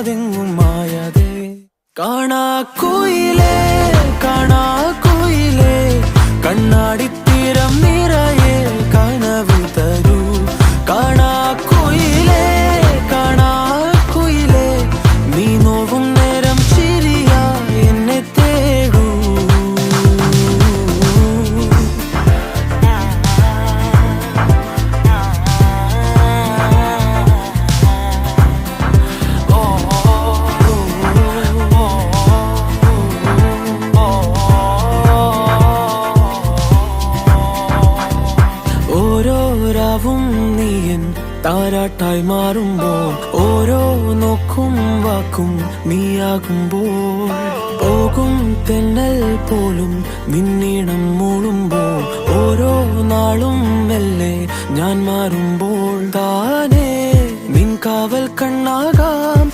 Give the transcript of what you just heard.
കാണാതെങ്ങും മായാതെ. കാണാ കുയിലേ കാണാ കുയിലേ കണ്ണാടിത്തീരം നിറയെ കനവ് തരൂ. കാണാ കുയിലേ കാണാ കുയിലേ നീ നോവും നേരം ചിരിയാ എന്നെ തേടൂ. ഓരോരാവും നീയൻ താരാട്ടായി മാറുമ്പോൾ, ഓരോ നോക്കും വാക്കും നീയാകുമ്പോൾ, പോകും തെന്നൽ പോലും നിന്നീണം മൂളുമ്പോൾ, ഓരോ നാളും മെല്ലെ ഞാൻ മാറുമ്പോൾ, താനേ നിൻ കാവൽ കണ്ണാകാം